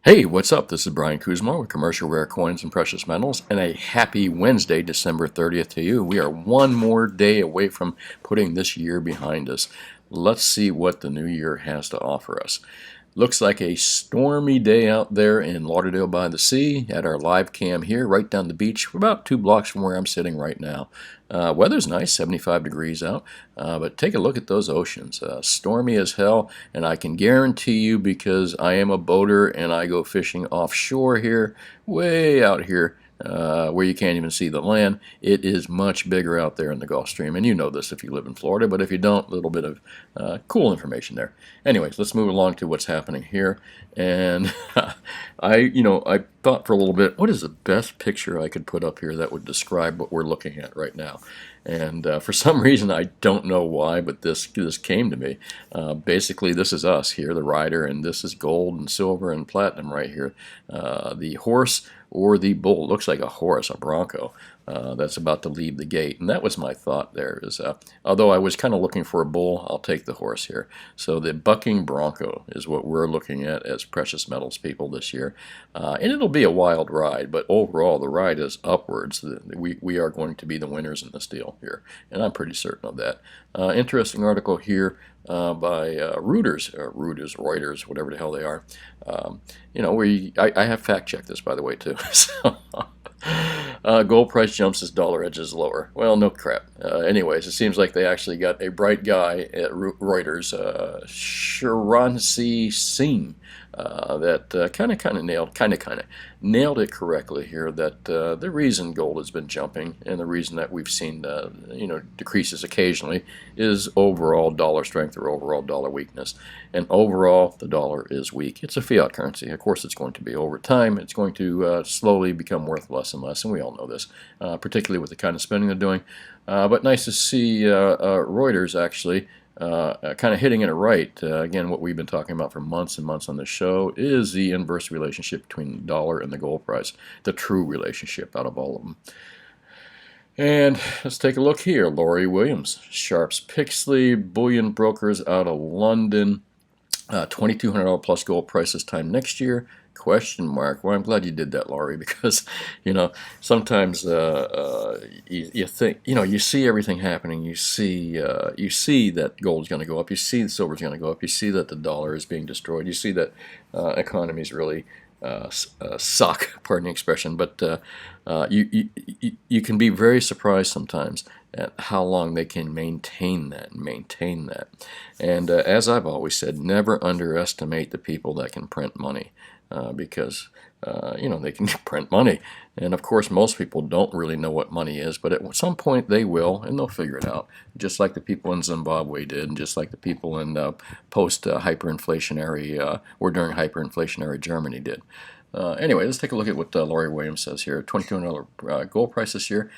Hey, what's up? This is Brian Kuzma with Commercial Rare Coins and Precious Metals, and a happy Wednesday, December 30th to you. We are one more day away from putting this year behind us. Let's see what the new year has to offer us. Looks like a stormy day out there in Lauderdale by the Sea at our live cam here, right down the beach. We're about 2 blocks from where I'm sitting right now. Weather's nice, 75 degrees out, but take a look at those oceans. Stormy as hell, and I can guarantee you, because I am a boater and I go fishing offshore here, way out here, where you can't even see the land, it is much bigger out there in the Gulf Stream. And you know this if you live in Florida, but if you don't, a little bit of cool information there. Anyways, let's move along to what's happening here. And I thought for a little bit, what is the best picture I could put up here that would describe what we're looking at right now? And for some reason, I don't know why, but this came to me. Basically, this is us here, the rider, and this is gold and silver and platinum right here. The horse or the bull, looks like a horse, a bronco, that's about to leave the gate. And that was my thought there, is although I was kind of looking for a bull, I'll take the horse here. So the bucking bronco is what we're looking at as precious metals people this year. And it'll be a wild ride, but overall the ride is upwards. We are going to be the winners in this deal here, and I'm pretty certain of that. Interesting article here by Reuters, whatever the hell they are. I have fact checked this, by the way, too. So, gold price jumps as dollar edges lower. Well, no crap. Anyways, it seems like they actually got a bright guy at Reuters, Sharansi Singh, that kind of nailed it correctly here. That the reason gold has been jumping and the reason that we've seen decreases occasionally is overall dollar strength or overall dollar weakness. And overall, the dollar is weak. It's a fiat currency. Of course, it's going to be over time. It's going to slowly become worth less and less, and we all know this, particularly with the kind of spending they're doing. But nice to see Reuters actually kind of hitting it right. Again, what we've been talking about for months and months on the show is the inverse relationship between the dollar and the gold price, the true relationship out of all of them. And let's take a look here. Laurie Williams, Sharps Pixley, bullion brokers out of London. $2,200 plus gold price this time next year? Question mark. Well, I'm glad you did that, Laurie, because sometimes you think you see everything happening. You see that gold's going to go up. You see the silver's going to go up. You see that the dollar is being destroyed. You see that economies really suck. Pardon the expression, but you can be very surprised sometimes at how long they can maintain that. And as I've always said, never underestimate the people that can print money, because they can print money. And of course, most people don't really know what money is, but at some point they will, and they'll figure it out, just like the people in Zimbabwe did, and just like the people in post-hyperinflationary or during hyperinflationary Germany did. Anyway, let's take a look at what Laurie Williams says here. $2,200 gold price this year.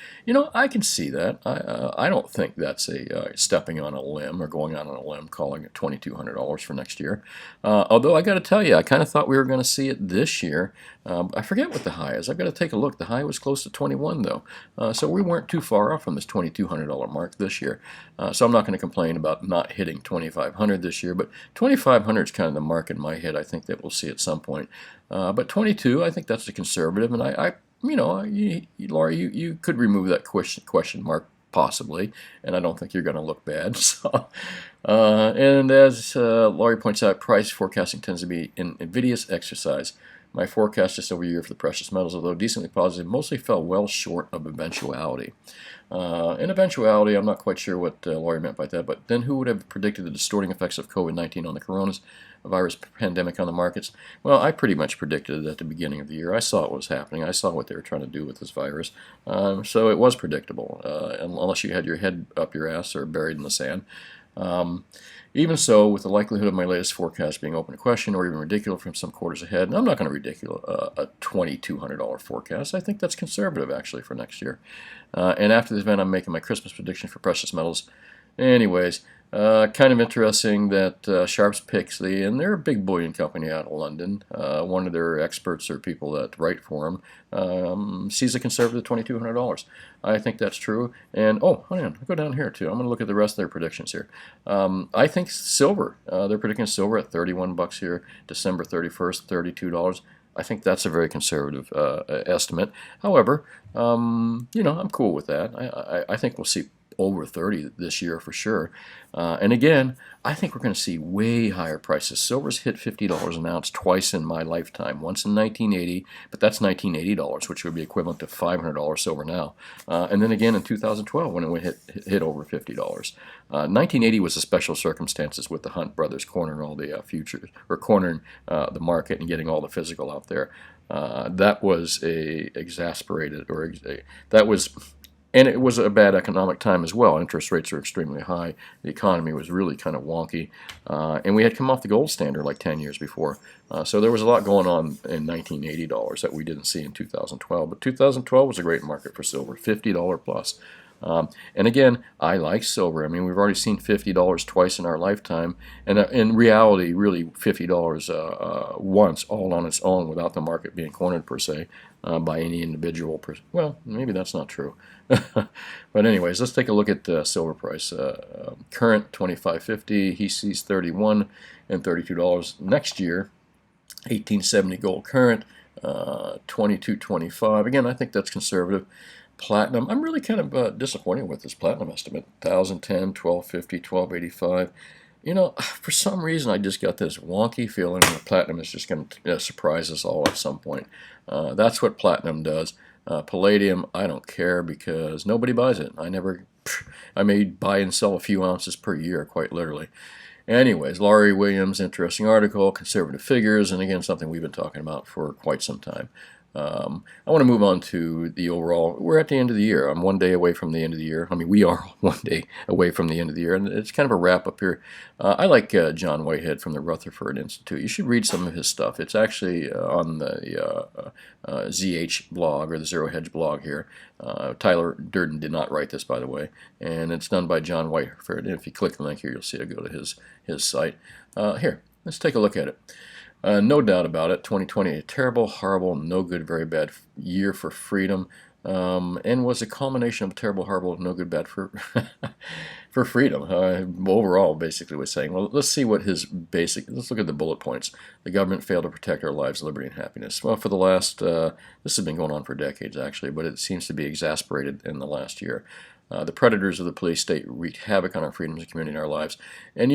I can see that. I don't think that's a stepping on a limb or going out on a limb calling it $2,200 for next year. Although I got to tell you, I kind of thought we were going to see it this year. I forget what the high is. I've got to take a look. The high was close to 21 though. So we weren't too far off from this $2,200 mark this year. So I'm not going to complain about not hitting 2,500 this year, but 2,500 is kind of the mark in my head I think that we'll see at some point. But 22, I think that's a conservative, and Laurie, you could remove that question mark possibly, and I don't think you're going to look bad. So, and as Laurie points out, price forecasting tends to be an invidious exercise. My forecast just over a year for the precious metals, although decently positive, mostly fell well short of eventuality. In eventuality, I'm not quite sure what Laurie meant by that, but then who would have predicted the distorting effects of COVID-19 on the coronavirus pandemic on the markets? Well, I pretty much predicted it at the beginning of the year. I saw what was happening. I saw what they were trying to do with this virus. So it was predictable, unless you had your head up your ass or buried in the sand. Even so, with the likelihood of my latest forecast being open to question or even ridiculous from some quarters ahead, and I'm not going to ridicule a $2,200 forecast. I think that's conservative, actually, for next year. And after this event, I'm making my Christmas prediction for precious metals. Anyways, kind of interesting that Sharps Pixley, and they're a big bullion company out of London, one of their experts or people that write for them, sees a conservative $2,200. I think that's true. And, oh, hang on, I'll go down here too. I'm going to look at the rest of their predictions here. I think silver, they're predicting silver at 31 bucks here, December 31st, $32. I think that's a very conservative estimate. However, I'm cool with that. I think we'll see over 30 this year for sure. And again, I think we're going to see way higher prices. Silver's hit $50 an ounce twice in my lifetime. Once in 1980, but that's $1980, which would be equivalent to $500 silver now. And then again in 2012 when it hit over $50. 1980 was a special circumstances with the Hunt brothers cornering all the futures, or cornering the market and getting all the physical out there. That was and it was a bad economic time as well. Interest rates are extremely high. The economy was really kind of wonky. And we had come off the gold standard like 10 years before. So there was a lot going on in $1980 that we didn't see in 2012. But 2012 was a great market for silver, $50 plus. And again, I like silver. I mean, we've already seen $50 twice in our lifetime, and in reality, really $50 once, all on its own, without the market being cornered per se by any individual. Well, maybe that's not true. But anyways, let's take a look at the silver price. Current 25.50. He sees 31 and $32 next year. 1870 gold current. 22.25. Again, I think that's conservative. Platinum, I'm really kind of disappointed with this platinum estimate. 1010, 1250, 1285. For some reason I just got this wonky feeling that platinum is just going to surprise us all at some point. That's what platinum does. Palladium, I don't care because nobody buys it. I may buy and sell a few ounces per year, quite literally. Anyways, Laurie Williams, interesting article, conservative figures, and again, something we've been talking about for quite some time. I want to move on to the overall. We're at the end of the year. I'm 1 day away from the end of the year. I mean, we are 1 day away from the end of the year, and it's kind of a wrap up here. I like John Whitehead from the Rutherford Institute. You should read some of his stuff. It's actually on the ZH blog, or the Zero Hedge blog here. Tyler Durden did not write this, by the way, and it's done by John Whitehead. And if you click the link here, you'll see it go to his site. Here, let's take a look at it. No doubt about it, 2020, a terrible, horrible, no good, very bad year for freedom, and was a culmination of terrible, horrible, no good, bad for for freedom. Overall, basically, was saying. Well, let's see what let's look at the bullet points. The government failed to protect our lives, liberty, and happiness. Well, for the last, this has been going on for decades, actually, but it seems to be exasperated in the last year. The predators of the police state wreaked havoc on our freedoms and community and our lives. And,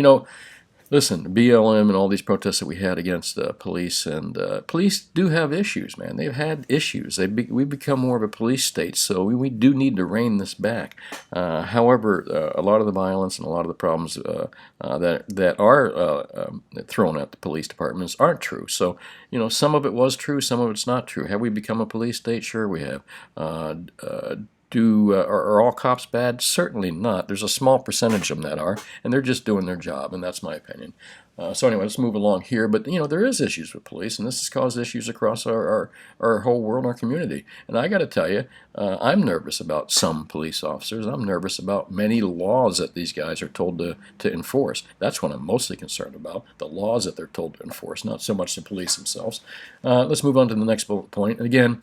listen, BLM and all these protests that we had against police, and police do have issues, man. They've had issues. We've become more of a police state, so we do need to rein this back. However, a lot of the violence and a lot of the problems that are thrown at the police departments aren't true. So, some of it was true, some of it's not true. Have we become a police state? Sure we have. Are all cops bad? Certainly not. There's a small percentage of them that are, and they're just doing their job, and that's my opinion. So anyway, let's move along here. But there is issues with police, and this has caused issues across our whole world, our community. And I got to tell you, I'm nervous about some police officers. I'm nervous about many laws that these guys are told to enforce. That's what I'm mostly concerned about, the laws that they're told to enforce, not so much the police themselves. Let's move on to the next bullet point. Again,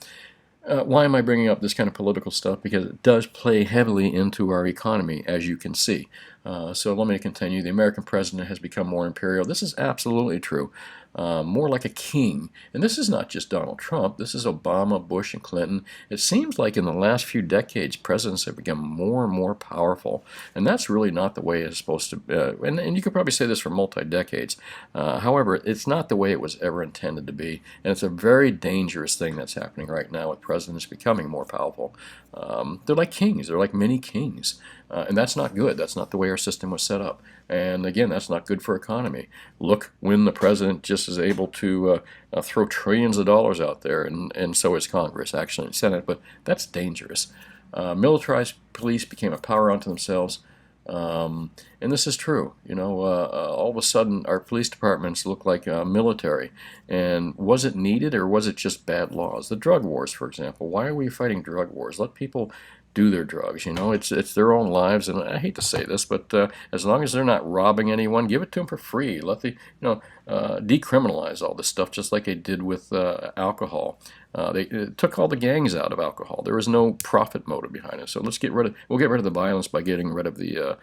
why am I bringing up this kind of political stuff? Because it does play heavily into our economy, as you can see. So let me continue. The American president has become more imperial. This is absolutely true. More like a king. And this is not just Donald Trump. This is Obama, Bush, and Clinton. It seems like in the last few decades, presidents have become more and more powerful. And that's really not the way it's supposed to be. And you could probably say this for multi-decades. However, it's not the way it was ever intended to be. And it's a very dangerous thing that's happening right now with presidents becoming more powerful. They're like kings. They're like mini kings. And that's not good. That's not the way our system was set up. And again, that's not good for economy. Look, when the president just is able to throw trillions of dollars out there, and so is Congress, actually, and Senate, but that's dangerous. Militarized police became a power unto themselves. And this is true. All of a sudden, our police departments look like military. And was it needed, or was it just bad laws? The drug wars, for example. Why are we fighting drug wars? Let people do their drugs. It's their own lives, and I hate to say this, but as long as they're not robbing anyone, give it to them for free. Let decriminalize all this stuff, just like they did with alcohol. They took all the gangs out of alcohol. There was no profit motive behind it. So we'll get rid of the violence by getting rid of the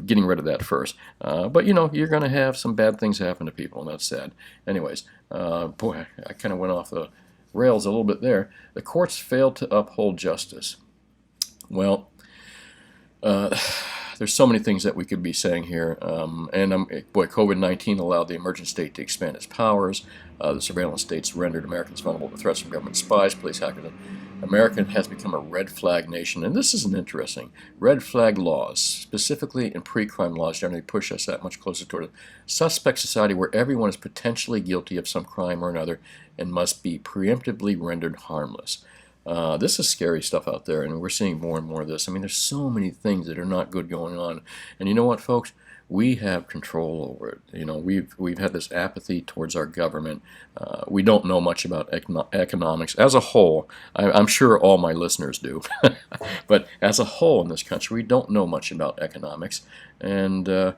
getting rid of that first. But you're going to have some bad things happen to people, and that's sad. Anyways, boy, I kind of went off the rails a little bit there. The courts failed to uphold justice. Well, there's so many things that we could be saying here. Boy, COVID-19 allowed the emergent state to expand its powers. The surveillance states rendered Americans vulnerable to threats from government spies, police hackers. America has become a red flag nation, and this is an interesting. Red flag laws, specifically in pre-crime laws, generally push us that much closer toward a suspect society where everyone is potentially guilty of some crime or another and must be preemptively rendered harmless. This is scary stuff out there, and we're seeing more and more of this. I mean, there's so many things that are not good going on, and you know what, folks? We have control over it. We've had this apathy towards our government. We don't know much about economics as a whole. I'm sure all my listeners do, but as a whole in this country, we don't know much about economics, and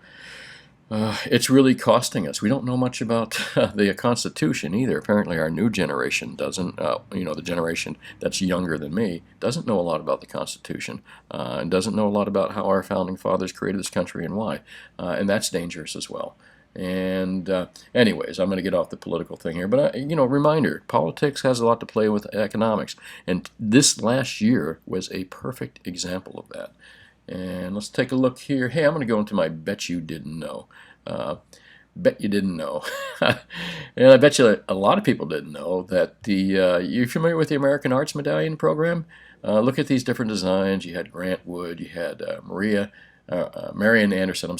it's really costing us. We don't know much about the Constitution either. Apparently our new generation doesn't. The generation that's younger than me doesn't know a lot about the Constitution and doesn't know a lot about how our founding fathers created this country and why. And that's dangerous as well. And anyways, I'm going to get off the political thing here. But, reminder, politics has a lot to play with economics. And this last year was a perfect example of that. And let's take a look here. Hey, I'm going to go into my bet you didn't know. Bet you didn't know. And I bet you a lot of people didn't know that you're familiar with the American Arts Medallion program? Look at these different designs. You had Grant Wood, you had Marian Anderson,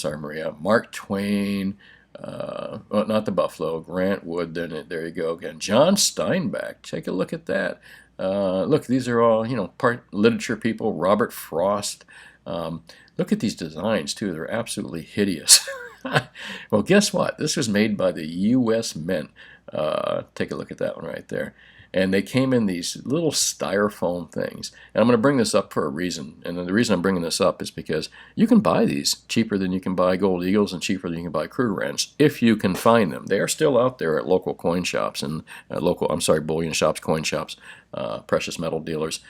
Mark Twain, well, not the Buffalo, Grant Wood, there you go again. John Steinbeck, take a look at that. Look, these are all, part literature people, Robert Frost. Look at these designs, too. They're absolutely hideous. Well, guess what? This was made by the U.S. Mint. Take a look at that one right there. And they came in these little styrofoam things. And I'm going to bring this up for a reason. And the reason I'm bringing this up is because you can buy these cheaper than you can buy gold eagles and cheaper than you can buy Krugerrands if you can find them. They are still out there at local coin shops and bullion shops, coin shops, precious metal dealers.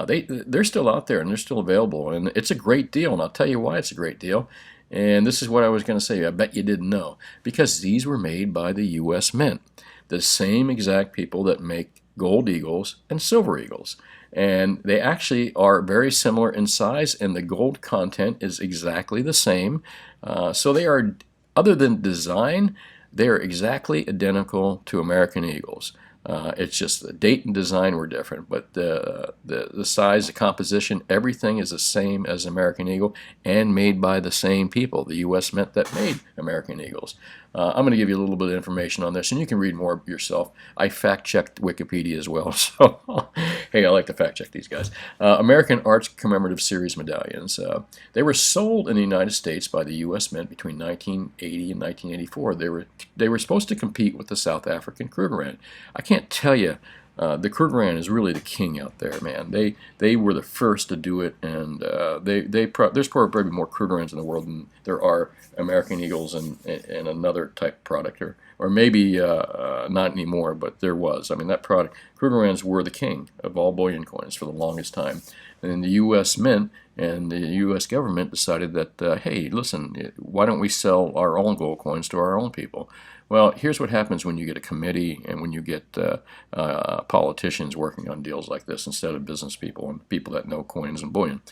They're still out there and they're still available. And it's a great deal. And I'll tell you why it's a great deal. And this is what I was going to say. I bet you didn't know. Because these were made by the U.S. Mint. The same exact people that make gold eagles and silver eagles. And they actually are very similar in size, and the gold content is exactly the same. So they are, other than design, they are exactly identical to American eagles. It's just the date and design were different, but the size, the composition, everything is the same as American Eagle and made by the same people, the U.S. Mint that made American Eagles. I'm going to give you a little bit of information on this, and you can read more yourself. I fact-checked Wikipedia as well, so hey, I like to fact-check these guys. American Arts Commemorative Series medallions. They were sold in the United States by the U.S. Mint between 1980 and 1984. They were supposed to compete with the South African Krugerrand. I can't tell you. The Krugerrand is really the king out there, man. They were the first to do it, and there's probably more Krugerrands in the world than there are American Eagles and another type product, or maybe not anymore, but there was. I mean, that product, Krugerrands were the king of all bullion coins for the longest time. And then the U.S. Mint and the U.S. government decided that, hey, listen, why don't we sell our own gold coins to our own people? Well, here's what happens when you get a committee and when you get politicians working on deals like this instead of business people and people that know coins and bullion.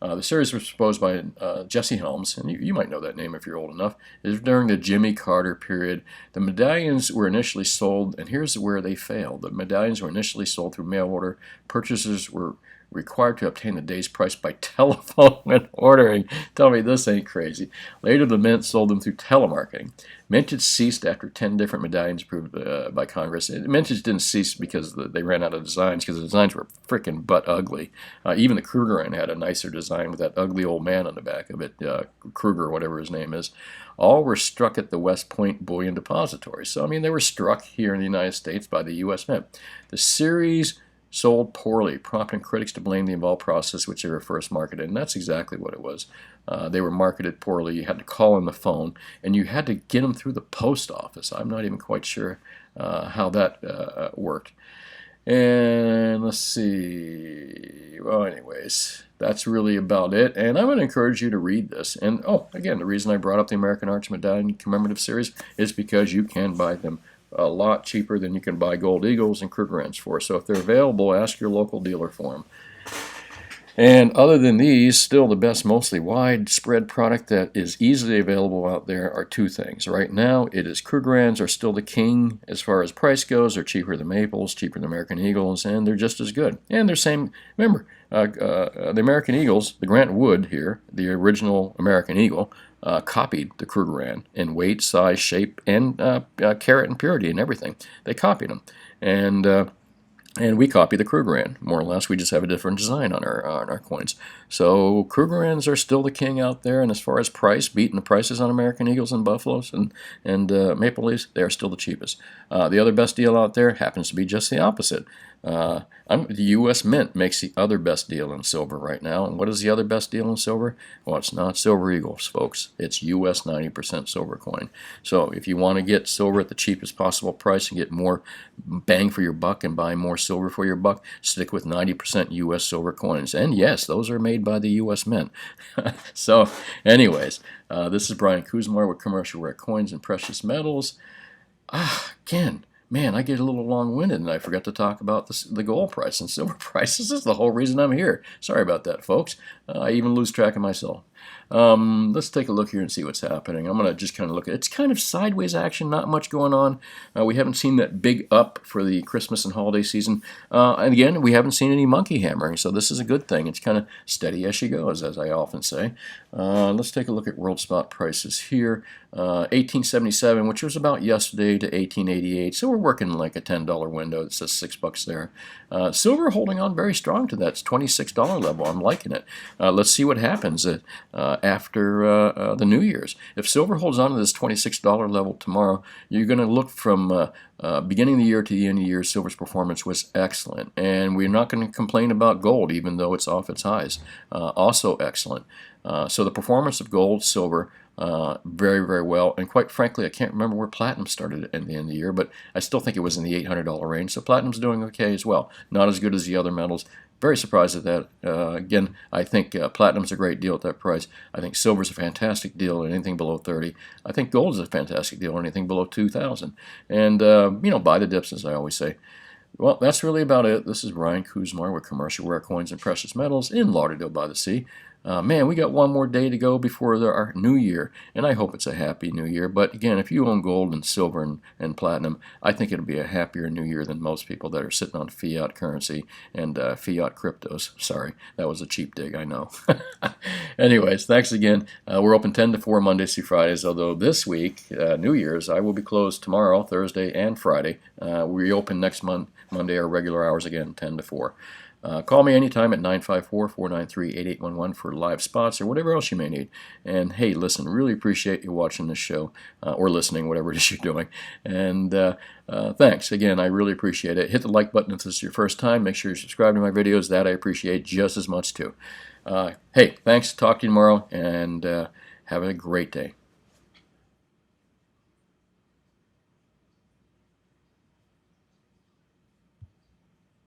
The series was proposed by Jesse Helms, and you might know that name if you're old enough. It was during the Jimmy Carter period. The medallions were initially sold, and here's where they failed. The medallions were initially sold through mail order. Purchasers were required to obtain the day's price by telephone when ordering. Tell me this ain't crazy. Later, the Mint sold them through telemarketing. Mintage ceased after 10 different medallions approved by Congress. Mintage didn't cease because they ran out of designs, because the designs were freaking butt ugly. Even the Krugerrand had a nicer design with that ugly old man on the back of it, Kruger, whatever his name is. All were struck at the West Point Bullion Depository. So, I mean, they were struck here in the United States by the U.S. Mint. The series sold poorly, prompting critics to blame the involved process which they were first marketed. And that's exactly what it was. They were marketed poorly. You had to call on the phone, and you had to get them through the post office. I'm not even quite sure how that worked. And let's see. Well, anyways, that's really about it. And I'm going to encourage you to read this. And oh, again, the reason I brought up the American Arch Medallion Commemorative Series is because you can buy them a lot cheaper than you can buy Gold Eagles and Krugerrands for. So if they're available, ask your local dealer for them. And other than these, still the best, mostly widespread product that is easily available out there are two things. Right now, it is Krugerrands are still the king as far as price goes. They're cheaper than Maples, cheaper than American Eagles, and they're just as good. And they're same. Remember, the American Eagles, the Grant Wood here, the original American Eagle, copied the Krugerrand in weight, size, shape, and carat and purity and everything. They copied them. And we copy the Krugerrand, more or less. We just have a different design on our coins. So Krugerrands are still the king out there, and as far as price, beating the prices on American Eagles and Buffaloes and Maple Leafs, they are still the cheapest. The other best deal out there happens to be just the opposite. The U.S. Mint makes the other best deal in silver right now. And what is the other best deal in silver? Well, it's not Silver Eagles, folks. It's U.S. 90% silver coin. So if you want to get silver at the cheapest possible price and get more bang for your buck and buy more silver for your buck, stick with 90% U.S. silver coins. And yes, those are made by the U.S. Mint. So anyways, this is Brian Kuzmar with Commercial Rare Coins and Precious Metals. Again, man, I get a little long-winded and I forgot to talk about the gold price and silver price. This is the whole reason I'm here. Sorry about that, folks. I even lose track of myself. Let's take a look here and see what's happening. I'm going to just kind of look at it. It's kind of sideways action, not much going on. We haven't seen that big up for the Christmas and holiday season. And again, we haven't seen any monkey hammering, so this is a good thing. It's kind of steady as she goes, as I often say. Let's take a look at world spot prices here. 1877, which was about yesterday, to 1888. So we're working like a $10 window. It says $6 there. Silver holding on very strong to that $26 level. I'm liking it. Let's see what happens after the New Year's. If silver holds on to this $26 level tomorrow, you're going to look from beginning of the year to the end of the year, silver's performance was excellent. And we're not going to complain about gold, even though it's off its highs. Also excellent. So the performance of gold, silver, very, very well. And quite frankly, I can't remember where platinum started at the end of the year, but I still think it was in the $800 range. So platinum's doing okay as well. Not as good as the other metals. Very surprised at that. Again, I think platinum's a great deal at that price. I think silver's a fantastic deal at anything below 30. I think gold is a fantastic deal at anything below 2,000. And, buy the dips, as I always say. Well, that's really about it. This is Brian Kuzmar with Commercial Rare Coins and Precious Metals in Lauderdale by the Sea. Man, we got one more day to go before our new year, and I hope it's a happy new year. But again, if you own gold and silver and platinum, I think it'll be a happier new year than most people that are sitting on fiat currency and fiat cryptos. Sorry, that was a cheap dig, I know. Anyways, thanks again. We're open 10 to 4 Mondays through Fridays, although this week, New Year's, I will be closed tomorrow, Thursday, and Friday. We reopen next Monday, our regular hours again, 10 to 4. Call me anytime at 954-493-8811 for live spots or whatever else you may need. And hey, listen, really appreciate you watching this show or listening, whatever it is you're doing. And thanks. Again, I really appreciate it. Hit the like button if this is your first time. Make sure you subscribe to my videos. That I appreciate just as much too. Hey, thanks. Talk to you tomorrow, and have a great day.